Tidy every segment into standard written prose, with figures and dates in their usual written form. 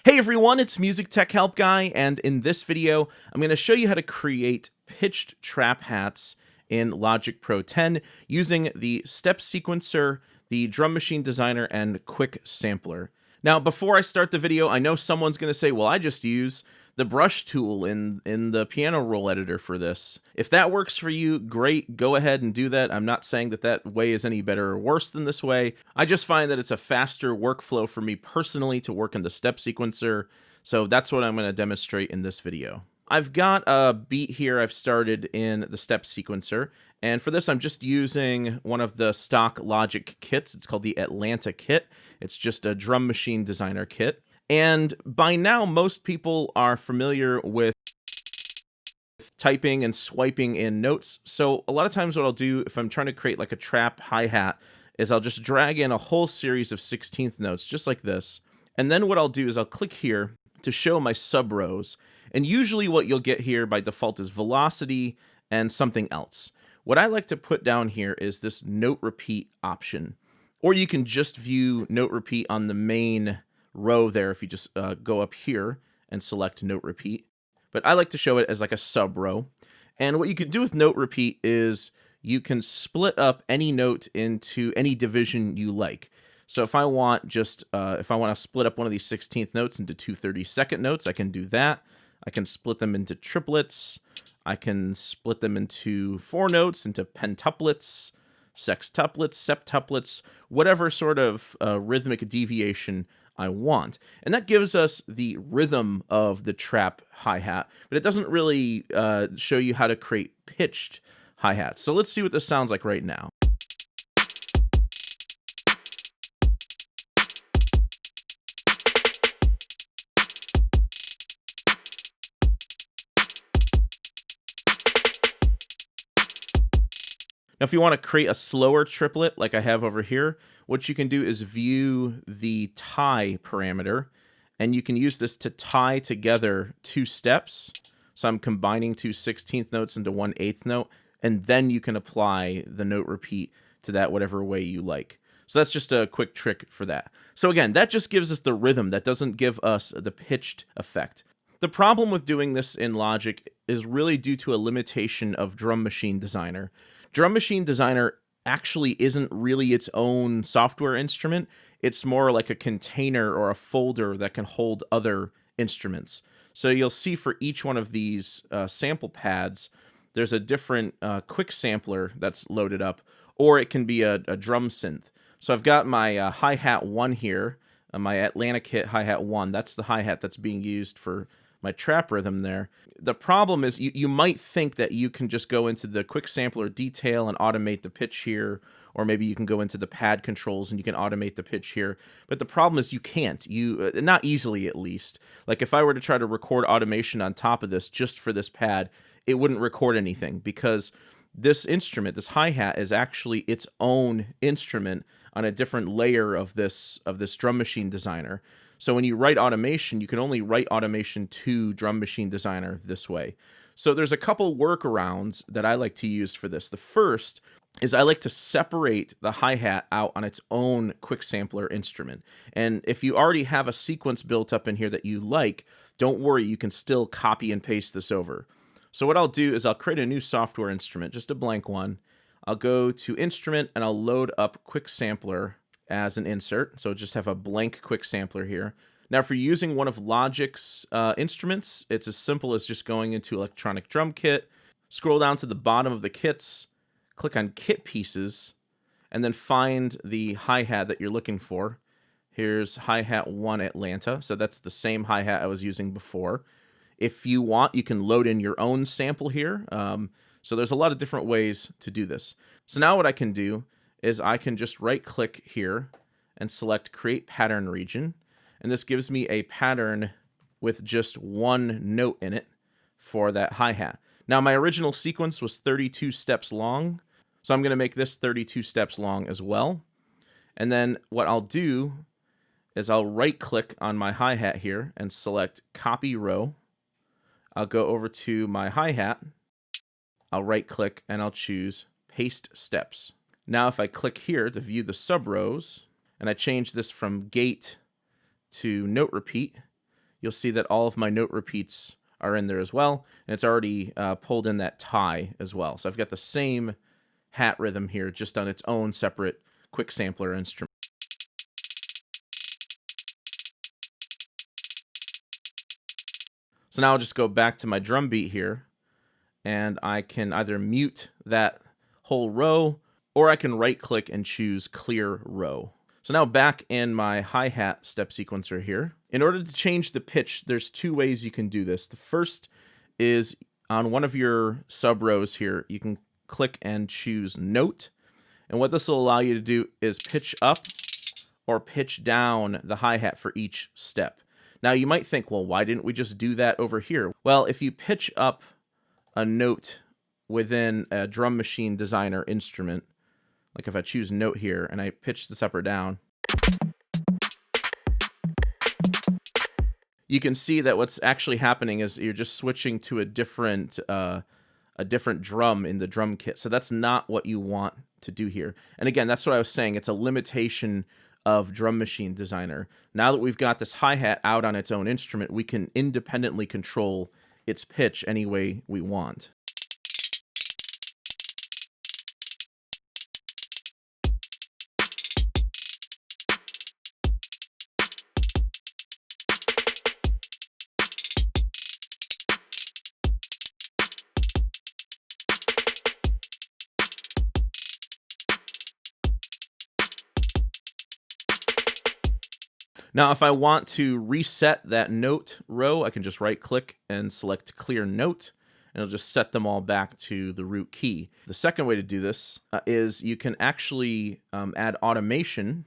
Hey everyone, it's MusicTechHelpGuy, and in this video, I'm going to show you how to create pitched trap hats in Logic Pro 10 using the step sequencer, the drum machine designer, and quick sampler. Now, before I start the video, I know someone's going to say, well, I just use the brush tool in the piano roll editor for this. If that works for you, great, go ahead and do that. I'm not saying that that way is any better or worse than this way. I just find that it's a faster workflow for me personally to work in the step sequencer, so that's what I'm going to demonstrate in this video. I've got a beat here I've started in the step sequencer, and for this I'm just using one of the stock Logic kits. It's called the Atlanta kit. It's just a drum machine designer kit. And by now, most people are familiar with typing and swiping in notes. So a lot of times what I'll do if I'm trying to create like a trap hi-hat is I'll just drag in a whole series of 16th notes, just like this. And then what I'll do is I'll click here to show my sub rows. And usually what you'll get here by default is velocity and something else. What I like to put down here is this note repeat option. Or you can just view note repeat on the main row there if you just go up here and select note repeat. But I like to show it as like a sub row. And what you can do with note repeat is you can split up any note into any division you like. So if I want just if I want to split up one of these 16th notes into two 32nd notes, I can do that. I can split them into triplets. I can split them into four notes, into pentuplets, sextuplets, septuplets, whatever sort of rhythmic deviation I want. And that gives us the rhythm of the trap hi-hat, but it doesn't really show you how to create pitched hi-hats. So let's see what this sounds like right now. Now, if you want to create a slower triplet like I have over here, what you can do is view the tie parameter, and you can use this to tie together two steps. So I'm combining two 16th notes into one 8th note, and then you can apply the note repeat to that whatever way you like. So that's just a quick trick for that. So again, that just gives us the rhythm. That doesn't give us the pitched effect. The problem with doing this in Logic is really due to a limitation of Drum Machine Designer. Drum Machine Designer actually isn't really its own software instrument. It's more like a container or a folder that can hold other instruments. So you'll see for each one of these sample pads, there's a different quick sampler that's loaded up, or it can be a drum synth. So I've got my hi-hat 1 here, my Atlanta kit hi-hat 1. That's the hi-hat that's being used for my trap rhythm there. The problem is you might think that you can just go into the quick sampler detail and automate the pitch here, or maybe you can go into the pad controls and you can automate the pitch here. But the problem is you can't. Not easily, at least. Like if I were to try to record automation on top of this just for this pad, it wouldn't record anything because this instrument, this hi-hat, is actually its own instrument on a different layer of this drum machine designer. So when you write automation, you can only write automation to Drum Machine Designer this way. So there's a couple workarounds that I like to use for this. The first is I like to separate the hi-hat out on its own quick sampler instrument. And if you already have a sequence built up in here that you like, don't worry, you can still copy and paste this over. So what I'll do is I'll create a new software instrument, just a blank one. I'll go to Instrument and I'll load up Quick Sampler as an insert. So just have a blank quick sampler here. Now, if you're using one of Logic's instruments, it's as simple as just going into Electronic Drum Kit, scroll down to the bottom of the kits, click on Kit Pieces, and then find the hi-hat that you're looking for. Here's hi-hat 1 Atlanta. So that's the same hi-hat I was using before. If you want, you can load in your own sample here. So there's a lot of different ways to do this. So now what I can do is I can just right-click here and select Create Pattern Region. And this gives me a pattern with just one note in it for that hi-hat. Now, my original sequence was 32 steps long, so I'm going to make this 32 steps long as well. And then what I'll do is I'll right-click on my hi-hat here and select Copy Row. I'll go over to my hi-hat. I'll right-click and I'll choose Paste Steps. Now, if I click here to view the sub rows, and I change this from gate to note repeat, you'll see that all of my note repeats are in there as well, and it's already pulled in that tie as well. So I've got the same hat rhythm here, just on its own separate quick sampler instrument. So now I'll just go back to my drum beat here, and I can either mute that whole row, or I can right-click and choose Clear Row. So now back in my hi-hat step sequencer here. In order to change the pitch, there's two ways you can do this. The first is on one of your sub-rows here, you can click and choose Note. And what this will allow you to do is pitch up or pitch down the hi-hat for each step. Now you might think, well, why didn't we just do that over here? Well, if you pitch up a note within a drum machine designer instrument, like if I choose Note here and I pitch this up or down, you can see that what's actually happening is you're just switching to a different drum in the drum kit. So that's not what you want to do here. And again, that's what I was saying. It's a limitation of Drum Machine Designer. Now that we've got this hi-hat out on its own instrument, we can independently control its pitch any way we want. Now, if I want to reset that note row, I can just right-click and select Clear Note, and it'll just set them all back to the root key. The second way to do this is you can actually add automation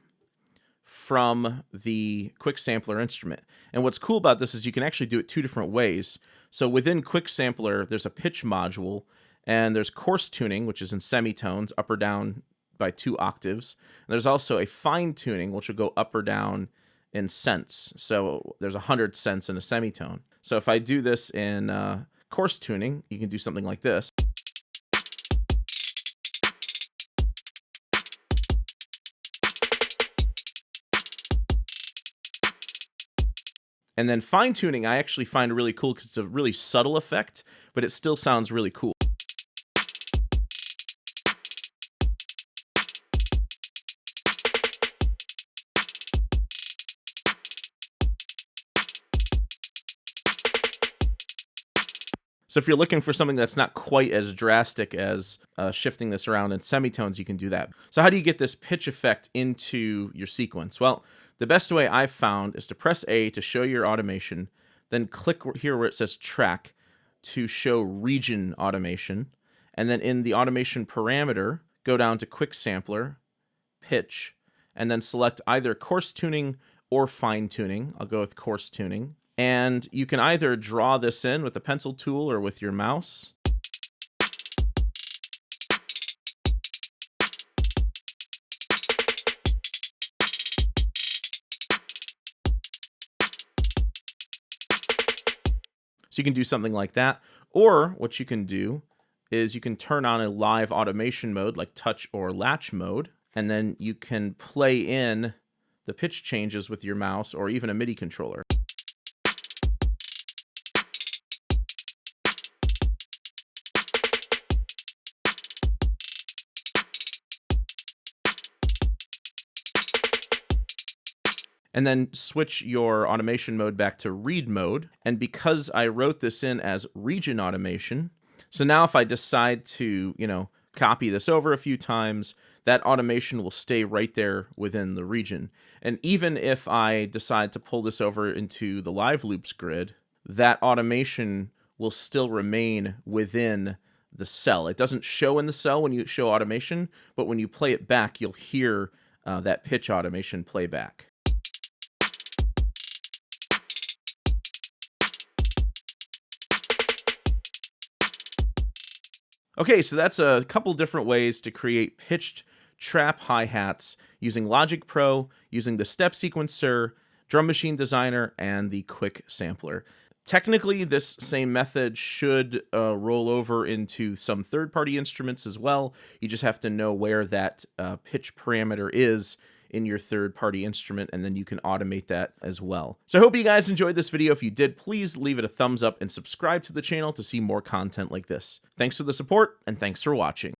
from the Quick Sampler instrument. And what's cool about this is you can actually do it two different ways. So within Quick Sampler, there's a pitch module, and there's coarse tuning, which is in semitones, up or down by 2 octaves. And there's also a fine tuning, which will go up or down in cents. So there's 100 cents in a semitone. So if I do this in coarse tuning, you can do something like this. And then fine tuning, I actually find really cool because it's a really subtle effect, but it still sounds really cool. So if you're looking for something that's not quite as drastic as shifting this around in semitones, you can do that. So how do you get this pitch effect into your sequence? Well, the best way I've found is to press A to show your automation, then click here where it says Track to show Region Automation, and then in the automation parameter, go down to Quick Sampler, Pitch, and then select either Coarse Tuning or Fine Tuning. I'll go with Coarse Tuning. And you can either draw this in with the pencil tool or with your mouse. So you can do something like that. Or what you can do is you can turn on a live automation mode like touch or latch mode, and then you can play in the pitch changes with your mouse or even a MIDI controller. And then switch your automation mode back to read mode. And because I wrote this in as region automation, so now if I decide to, copy this over a few times, that automation will stay right there within the region. And even if I decide to pull this over into the live loops grid, that automation will still remain within the cell. It doesn't show in the cell when you show automation, but when you play it back, you'll hear that pitch automation play back. Okay, so that's a couple different ways to create pitched trap hi-hats using Logic Pro, using the step sequencer, Drum Machine Designer, and the Quick Sampler. Technically, this same method should roll over into some third-party instruments as well. You just have to know where that pitch parameter is in your third-party instrument, and then you can automate that as well. So I hope you guys enjoyed this video. If you did, please leave it a thumbs up and subscribe to the channel to see more content like this. Thanks for the support, and thanks for watching.